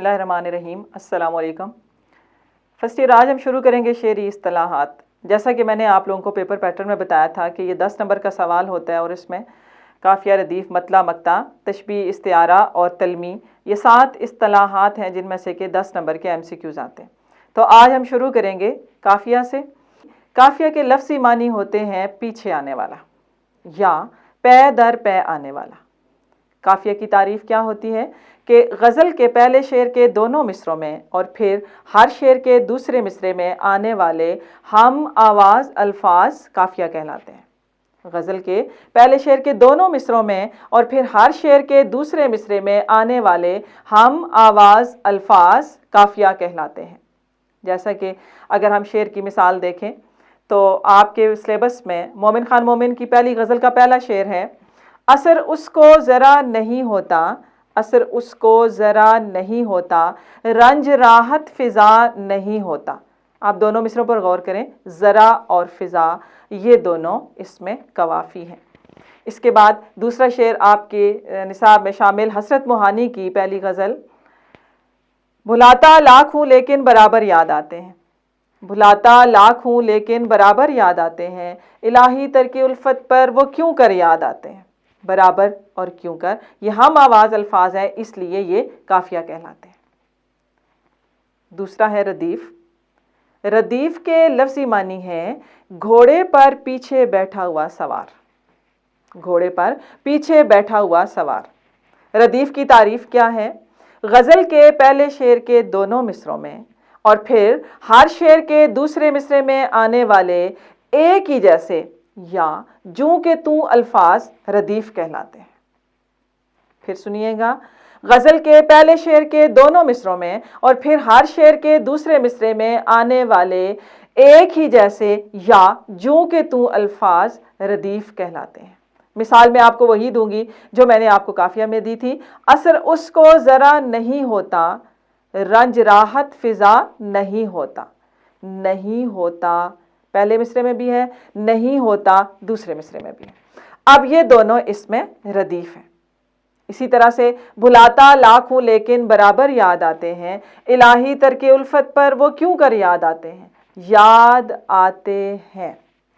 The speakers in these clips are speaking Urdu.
اللہ الرحمن الرحیم۔ السلام علیکم۔ فرسٹ ایئر آج ہم شروع کریں گے شعری اصطلاحات۔ جیسا کہ میں نے آپ لوگوں کو پیپر پیٹرن میں بتایا تھا کہ یہ 10 نمبر کا سوال ہوتا ہے اور اس میں قافیہ، ردیف، مطلع، مقطع، تشبیہ، استعارہ اور تلمیح، یہ 7 اصطلاحات ہیں جن میں سے کہ 10 نمبر کے MCQs آتے ہیں۔ تو آج ہم شروع کریں گے قافیہ سے۔ قافیہ کے لفظی معنی ہوتے ہیں پیچھے آنے والا یا پے در پے آنے والا۔ قافیہ کی تعریف کیا ہوتی ہے کہ غزل کے پہلے شعر کے دونوں مصروں میں اور پھر ہر شعر کے دوسرے مصرے میں آنے والے ہم آواز الفاظ قافیہ کہلاتے ہیں۔ غزل کے پہلے شعر کے دونوں مصروں میں اور پھر ہر شعر کے دوسرے مصرے میں آنے والے ہم آواز الفاظ قافیہ کہلاتے ہیں۔ جیسا کہ اگر ہم شعر کی مثال دیکھیں تو آپ کے سلیبس میں مومن خان مومن کی پہلی غزل کا پہلا شعر ہے، اثر اس کو ذرا نہیں ہوتا، اثر اس کو ذرا نہیں ہوتا، رنج راحت فضا نہیں ہوتا۔ آپ دونوں مصروں پر غور کریں، ذرا اور فضا یہ دونوں اس میں قوافی ہیں۔ اس کے بعد دوسرا شعر آپ کے نصاب میں شامل حسرت موہانی کی پہلی غزل، بھلاتا لاکھ ہوں لیکن برابر یاد آتے ہیں، بھلاتا لاکھ ہوں لیکن برابر یاد آتے ہیں، الہی ترک الفت پر وہ کیوں کر یاد آتے ہیں۔ برابر اور کیوں کر یہ ہم آواز الفاظ ہیں، اس لیے یہ قافیہ کہلاتے ہیں۔ دوسرا ہے ردیف۔ ردیف کے لفظی معنی ہے گھوڑے پر پیچھے بیٹھا ہوا سوار، گھوڑے پر پیچھے بیٹھا ہوا سوار۔ ردیف کی تعریف کیا ہے؟ غزل کے پہلے شعر کے دونوں مصروں میں اور پھر ہر شعر کے دوسرے مصرے میں آنے والے ایک ہی جیسے یا جوں کہ توں الفاظ ردیف کہلاتے ہیں۔ پھر سنیے گا، غزل کے پہلے شعر کے دونوں مصروں میں اور پھر ہر شعر کے دوسرے مصرے میں آنے والے ایک ہی جیسے یا جوں کہ توں الفاظ ردیف کہلاتے ہیں۔ مثال میں آپ کو وہی دوں گی جو میں نے آپ کو قافیہ میں دی تھی، اثر اس کو ذرا نہیں ہوتا، رنج راحت فضا نہیں ہوتا۔ نہیں ہوتا پہلے مصرے میں بھی ہے، نہیں ہوتا دوسرے مصرے میں بھی ہے۔ اب یہ دونوں اس میں ردیف ہیں۔ اسی طرح سے بھلاتا لاکھ ہوں لیکن برابر یاد آتے ہیں، الہی ترک الفت پر وہ کیوں کر یاد آتے ہیں، یاد آتے ہیں،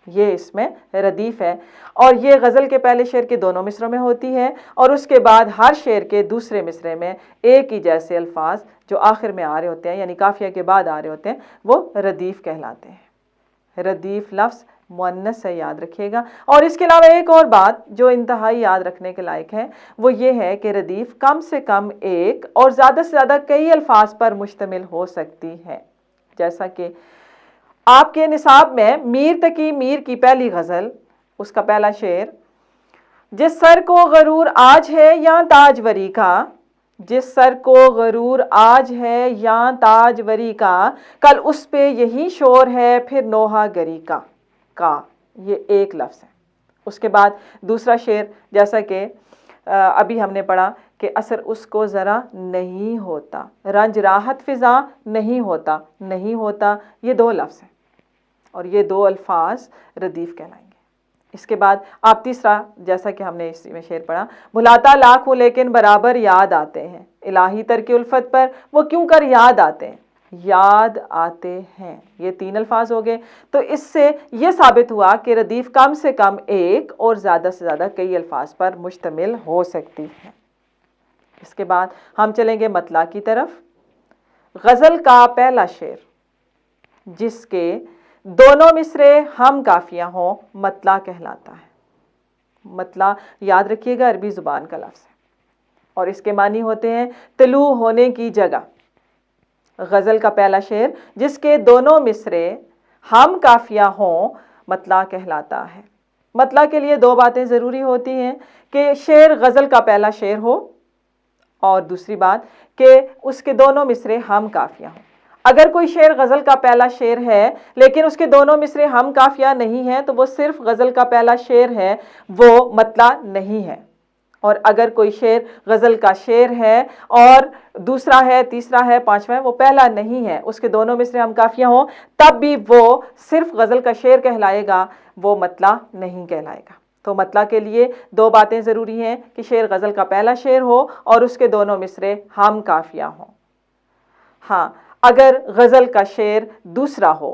یہ اس میں ردیف ہے اور یہ غزل کے پہلے شعر کے دونوں مصروں میں ہوتی ہے اور اس کے بعد ہر شعر کے دوسرے مصرے میں ایک ہی جیسے الفاظ جو آخر میں آ رہے ہوتے ہیں یعنی قافیہ کے بعد آ رہے ہوتے ہیں وہ ردیف کہلاتے ہیں۔ ردیف لفظ مؤنث سے یاد رکھیے گا۔ اور اس کے علاوہ ایک اور بات جو انتہائی یاد رکھنے کے لائق ہے وہ یہ ہے کہ ردیف کم سے کم ایک اور زیادہ سے زیادہ کئی الفاظ پر مشتمل ہو سکتی ہے۔ جیسا کہ آپ کے نصاب میں میر تقی میر کی پہلی غزل، اس کا پہلا شعر، جس سر کو غرور آج ہے یا تاجوری کا، جس سر کو غرور آج ہے یا تاجوری کا، کل اس پہ یہی شور ہے پھر نوحہ گری کا یہ ایک لفظ ہے۔ اس کے بعد دوسرا شعر جیسا کہ ابھی ہم نے پڑھا کہ اثر اس کو ذرا نہیں ہوتا، رنج راحت فضا نہیں ہوتا، نہیں ہوتا یہ 2 لفظ ہیں اور یہ 2 الفاظ ردیف کہلائیں گے۔ اس کے بعد آپ تیسرا جیسا کہ ہم نے اس میں شعر پڑھا، بھلاتا لاکھ ہوں لیکن برابر یاد آتے ہیں، الہی ترک الفت پر وہ کیوں کر یاد آتے ہیں، یاد آتے ہیں، یہ 3 الفاظ ہو گئے۔ تو اس سے یہ ثابت ہوا کہ ردیف کم سے کم ایک اور زیادہ سے زیادہ کئی الفاظ پر مشتمل ہو سکتی ہے۔ اس کے بعد ہم چلیں گے مطلع کی طرف۔ غزل کا پہلا شعر جس کے دونوں مصرے ہم قافیہ ہوں مطلع کہلاتا ہے۔ مطلع یاد رکھیے گا عربی زبان کا لفظ ہے اور اس کے معنی ہوتے ہیں طلوع ہونے کی جگہ۔ غزل کا پہلا شعر جس کے دونوں مصرے ہم قافیہ ہوں مطلع کہلاتا ہے۔ مطلع کے لیے 2 باتیں ضروری ہوتی ہیں کہ شعر غزل کا پہلا شعر ہو اور دوسری بات کہ اس کے دونوں مصرے ہم قافیہ ہوں۔ اگر کوئی شعر غزل کا پہلا شعر ہے لیکن اس کے دونوں مصرے ہم قافیہ نہیں ہیں تو وہ صرف غزل کا پہلا شعر ہے، وہ مطلع نہیں ہے۔ اور اگر کوئی شعر غزل کا شعر ہے اور دوسرا ہے، تیسرا ہے، پانچواں ہے، وہ پہلا نہیں ہے، اس کے دونوں مصرے ہم قافیہ ہوں، تب بھی وہ صرف غزل کا شعر کہلائے گا، وہ مطلع نہیں کہلائے گا۔ تو مطلع کے لیے 2 باتیں ضروری ہیں کہ شعر غزل کا پہلا شعر ہو اور اس کے دونوں مصرے ہم قافیہ ہوں۔ ہاں اگر غزل کا شعر دوسرا ہو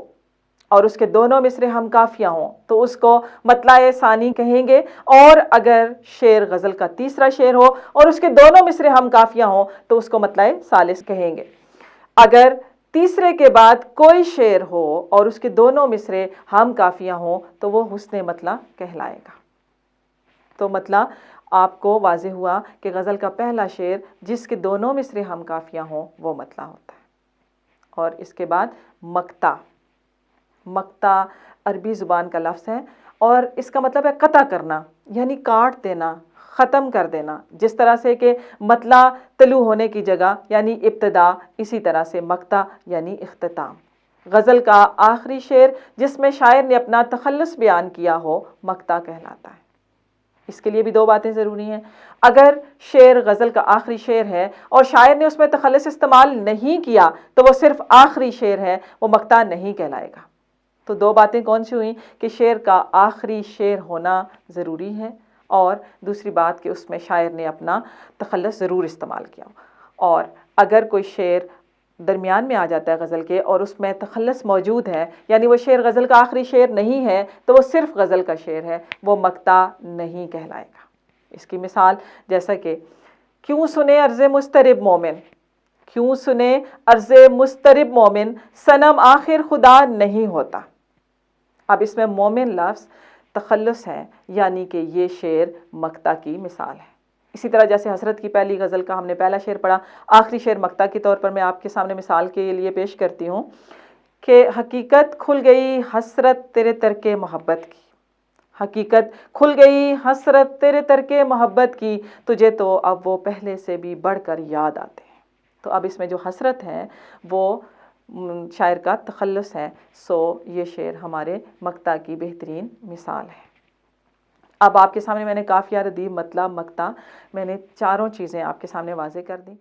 اور اس کے دونوں مصرے ہم کافیہ ہوں تو اس کو مطلع ثانی کہیں گے، اور اگر شعر غزل کا تیسرا شعر ہو اور اس کے دونوں مصرے ہم کافیہ ہوں تو اس کو مطلع ثالث کہیں گے۔ اگر تیسرے کے بعد کوئی شعر ہو اور اس کے دونوں مصرے ہم کافیہ ہوں تو وہ حسن مطلع کہلائے گا۔ تو مطلع آپ کو واضح ہوا کہ غزل کا پہلا شعر جس کے دونوں مصرے ہم کافیہ ہوں وہ مطلع ہوتا ہے۔ اور اس کے بعد مقطع، مقطع عربی زبان کا لفظ ہے اور اس کا مطلب ہے قطع کرنا، یعنی کاٹ دینا، ختم کر دینا۔ جس طرح سے کہ مطلع طلوع ہونے کی جگہ یعنی ابتدا، اسی طرح سے مقطع یعنی اختتام۔ غزل کا آخری شعر جس میں شاعر نے اپنا تخلص بیان کیا ہو مقطع کہلاتا ہے۔ اس کے لیے بھی دو باتیں ضروری ہیں۔ اگر شعر غزل کا آخری شعر ہے اور شاعر نے اس میں تخلص استعمال نہیں کیا تو وہ صرف آخری شعر ہے، وہ مقطع نہیں کہلائے گا۔ تو دو باتیں کون سی ہوئیں کہ شعر کا آخری شعر ہونا ضروری ہے، اور دوسری بات کہ اس میں شاعر نے اپنا تخلص ضرور استعمال کیا ہو۔ اور اگر کوئی شعر درمیان میں آ جاتا ہے غزل کے اور اس میں تخلص موجود ہے، یعنی وہ شعر غزل کا آخری شعر نہیں ہے تو وہ صرف غزل کا شعر ہے، وہ مقطع نہیں کہلائے گا۔ اس کی مثال جیسا کہ کیوں سنے عرض مضطرب مومن، کیوں سنے عرض مضطرب مومن، صنم آخر خدا نہیں ہوتا۔ اب اس میں مومن لفظ تخلص ہے، یعنی کہ یہ شعر مقطع کی مثال ہے۔ اسی طرح جیسے حسرت کی پہلی غزل کا ہم نے پہلا شعر پڑھا، آخری شعر مقطع کے طور پر میں آپ کے سامنے مثال کے لیے پیش کرتی ہوں کہ حقیقت کھل گئی حسرت تیرے ترک محبت کی، حقیقت کھل گئی حسرت تیرے ترک محبت کی، تجھے تو اب وہ پہلے سے بھی بڑھ کر یاد آتے ہیں۔ تو اب اس میں جو حسرت ہے وہ شاعر کا تخلص ہے، سو یہ شعر ہمارے مقطع کی بہترین مثال ہے۔ اب آپ کے سامنے میں نے قافیہ، ردیف، مطلع، مقطع، میں نے چاروں چیزیں آپ کے سامنے واضح کر دیں۔